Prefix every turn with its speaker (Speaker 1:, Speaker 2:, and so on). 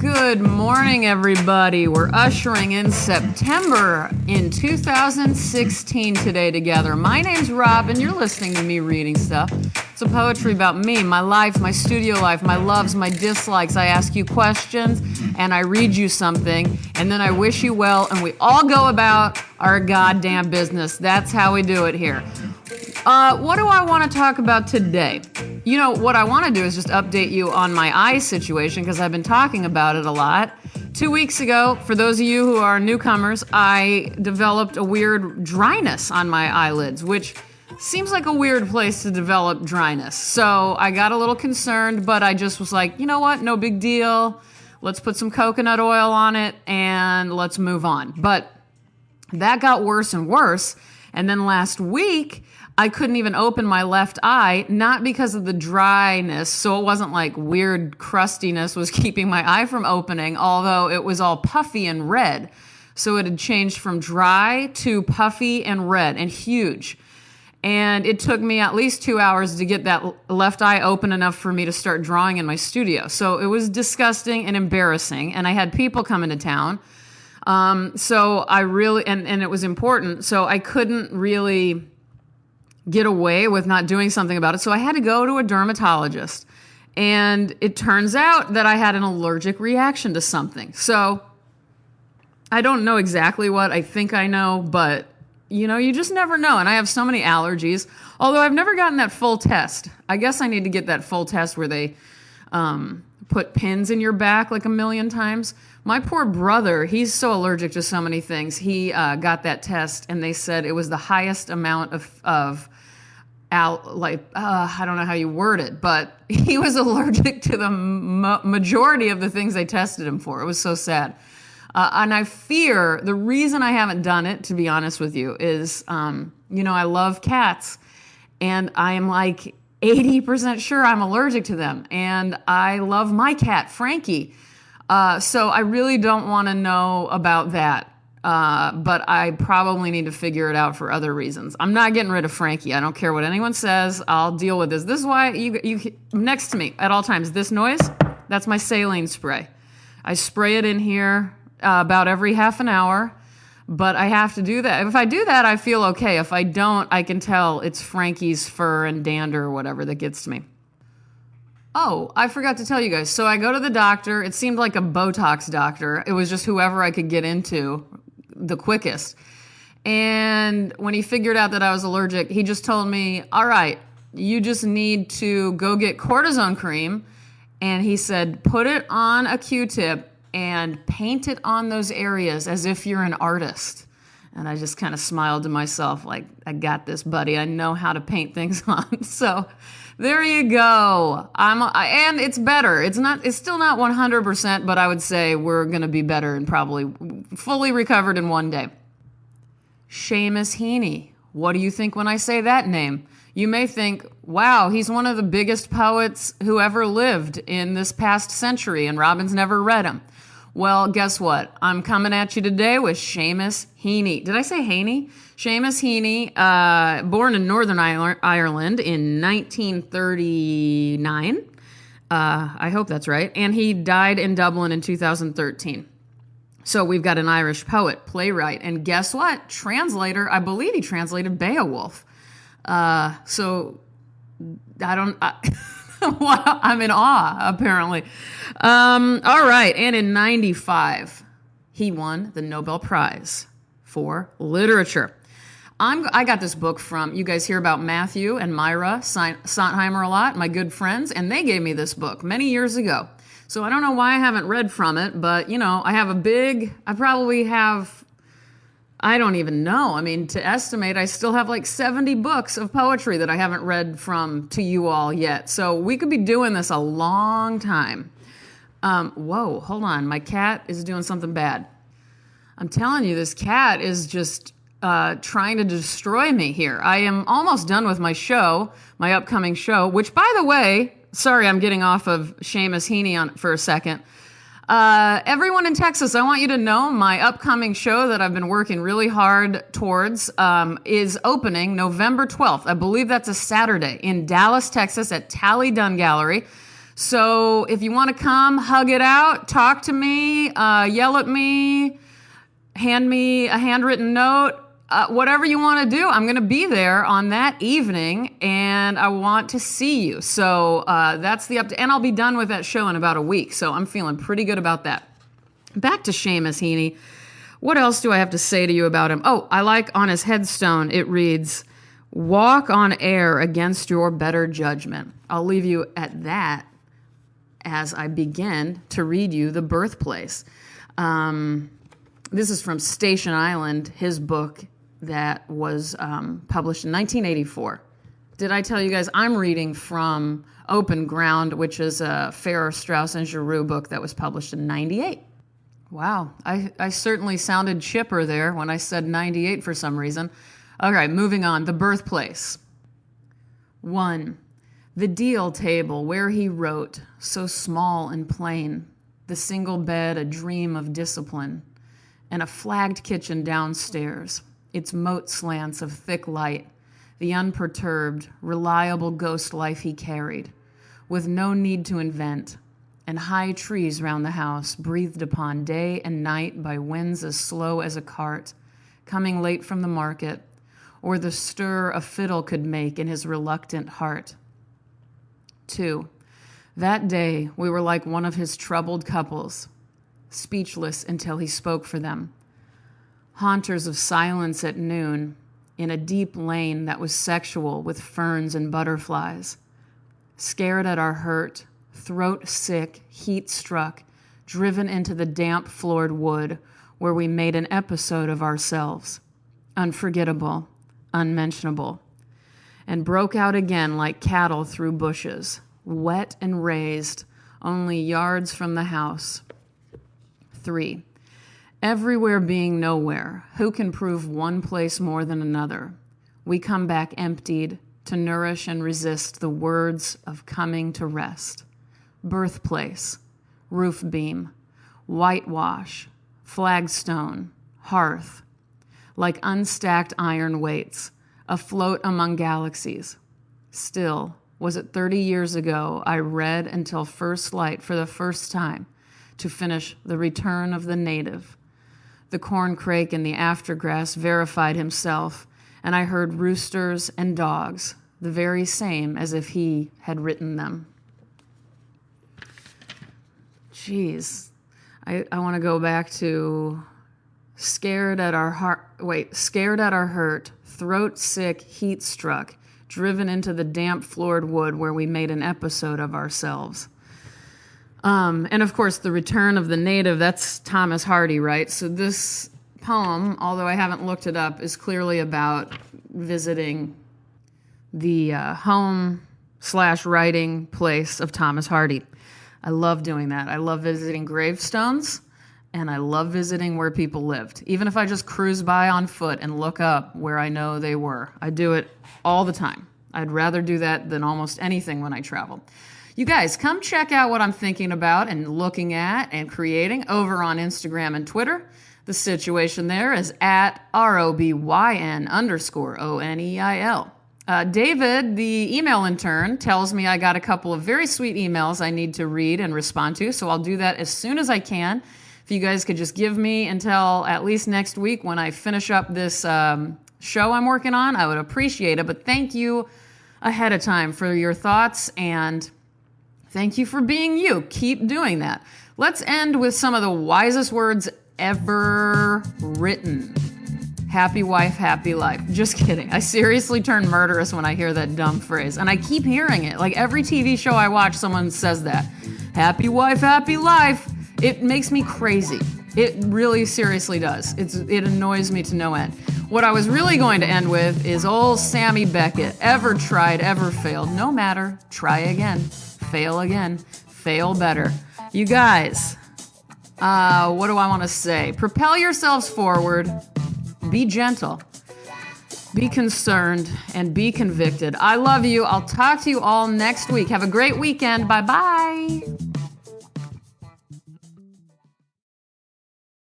Speaker 1: Good morning, everybody. We're ushering in September in 2016 today together. My name's Rob, and you're listening to me reading stuff. It's a poetry about me, my life, my studio life, my loves, my dislikes. I ask you questions, and I read you something, and then I wish you well, and we all go about our goddamn business. That's how we do it here. What do I want to talk about today? You know, what I want to do is just update you on my eye situation because I've been talking about it a lot. 2 weeks ago, for those of you who are newcomers, I developed a weird dryness on my eyelids, which seems like a weird place to develop dryness. So I got a little concerned, but I just was like, you know what? No big deal. Let's put some coconut oil on it and let's move on. But that got worse and worse. And then last week, I couldn't even open my left eye, not because of the dryness, so it wasn't like weird crustiness was keeping my eye from opening, although it was all puffy and red. So it had changed from dry to puffy and red and huge. And it took me at least 2 hours to get that left eye open enough for me to start drawing in my studio. So it was disgusting and embarrassing, and I had people come into town. So I really, and it was important, so I couldn't really get away with not doing something about it. So I had to go to a dermatologist, and it turns out that I had an allergic reaction to something. So I don't know exactly what. I think I know, but you know, you just never know. And I have so many allergies, although I've never gotten that full test. I guess I need to get that full test where they put pins in your back like a million times. My poor brother, he's so allergic to so many things. He got that test, and they said it was the highest amount of I don't know how you word it, but he was allergic to the majority of the things they tested him for. It was so sad. And I fear the reason I haven't done it, to be honest with you, is, I love cats, and I am like 80% sure I'm allergic to them. And I love my cat, Frankie. So I really don't want to know about that. But I probably need to figure it out for other reasons. I'm not getting rid of Frankie. I don't care what anyone says. I'll deal with this. This is why you next to me at all times. This noise, that's my saline spray. I spray it in here about every half an hour, but I have to do that. If I do that, I feel okay. If I don't, I can tell it's Frankie's fur and dander or whatever that gets to me. Oh, I forgot to tell you guys. So I go to the doctor. It seemed like a Botox doctor. It was just whoever I could get into the quickest. And when he figured out that I was allergic, he just told me, all right, you just need to go get cortisone cream. And he said, put it on a Q-tip and paint it on those areas as if you're an artist. And I just kind of smiled to myself like, I got this, buddy. I know how to paint things on. So there you go. And it's better. It's still not 100%, but I would say we're going to be better and probably fully recovered in one day. Seamus Heaney. What do you think when I say that name? You may think, wow, he's one of the biggest poets who ever lived in this past century, and Robin's never read him. Well, guess what? I'm coming at you today with Seamus Heaney. Did I say Heaney? Seamus Heaney, born in Northern Ireland in 1939. I hope that's right. And he died in Dublin in 2013. So we've got an Irish poet, playwright, and guess what? Translator. I believe he translated Beowulf. So I don't... Wow, I'm in awe, apparently. All right, and in 95, he won the Nobel Prize for Literature. I got this book from, you guys hear about Matthew and Myra Sontheimer a lot, my good friends, and they gave me this book many years ago. So I don't know why I haven't read from it, but, I don't even know. I mean, to estimate, I still have like 70 books of poetry that I haven't read from to you all yet. So we could be doing this a long time. Whoa, hold on. My cat is doing something bad. I'm telling you, this cat is just trying to destroy me here. I am almost done with my show, my upcoming show, which, by the way, sorry, I'm getting off of Seamus Heaney for a second. Everyone in Texas, I want you to know my upcoming show that I've been working really hard towards is opening November 12th. I believe that's a Saturday in Dallas, Texas at Tally Dunn Gallery. So if you want to come, hug it out, talk to me, yell at me, hand me a handwritten note, whatever you want to do, I'm going to be there on that evening, and I want to see you. So that's the update. And I'll be done with that show in about a week, so I'm feeling pretty good about that. Back to Seamus Heaney. What else do I have to say to you about him? Oh, I like on his headstone, it reads, "Walk on air against your better judgment." I'll leave you at that as I begin to read you The Birthplace. This is from Station Island, his book that was published in 1984. Did I tell you guys I'm reading from Open Ground, which is a Farrar, Straus, and Giroux book that was published in 98. Wow, I certainly sounded chipper there when I said 98 for some reason. All right, moving on. The Birthplace. 1. The deal table where he wrote, so small and plain, the single bed a dream of discipline, and a flagged kitchen downstairs, its moat slants of thick light, the unperturbed, reliable ghost life he carried, with no need to invent, and high trees round the house, breathed upon day and night by winds as slow as a cart, coming late from the market, or the stir a fiddle could make in his reluctant heart. 2. That day we were like one of his troubled couples, speechless until he spoke for them, haunters of silence at noon, in a deep lane that was sexual with ferns and butterflies, scared at our hurt, throat sick, heat struck, driven into the damp floored wood where we made an episode of ourselves, unforgettable, unmentionable, and broke out again like cattle through bushes, wet and raised, only yards from the house. 3. Everywhere being nowhere, who can prove one place more than another? We come back emptied to nourish and resist the words of coming to rest. Birthplace, roof beam, whitewash, flagstone, hearth, like unstacked iron weights, afloat among galaxies. Still, was it 30 years ago I read until first light for the first time to finish The Return of the Native. The corncrake in the aftergrass verified himself, and I heard roosters and dogs, the very same as if he had written them. Jeez, I want to go back to scared at our hurt, throat sick, heat struck, driven into the damp floored wood where we made an episode of ourselves. And of course, The Return of the Native, that's Thomas Hardy, right? So this poem, although I haven't looked it up, is clearly about visiting the home/writing place of Thomas Hardy. I love doing that. I love visiting gravestones, and I love visiting where people lived. Even if I just cruise by on foot and look up where I know they were. I do it all the time. I'd rather do that than almost anything when I travel. You guys, come check out what I'm thinking about and looking at and creating over on Instagram and Twitter. The situation there is at ROBYN_ONEIL. David, the email intern, tells me I got a couple of very sweet emails I need to read and respond to, so I'll do that as soon as I can. If you guys could just give me until at least next week when I finish up this show I'm working on, I would appreciate it. But thank you ahead of time for your thoughts, and thank you for being you. Keep doing that. Let's end with some of the wisest words ever written. Happy wife, happy life. Just kidding. I seriously turn murderous when I hear that dumb phrase. And I keep hearing it. Like every TV show I watch, someone says that. Happy wife, happy life. It makes me crazy. It really seriously does. It annoys me to no end. What I was really going to end with is old Sammy Beckett. Ever tried, ever failed. No matter. Try again. Fail again. Fail better. You guys, what do I want to say? Propel yourselves forward. Be gentle, be concerned, and be convicted. I love you. I'll talk to you all next week. Have a great weekend. Bye-bye.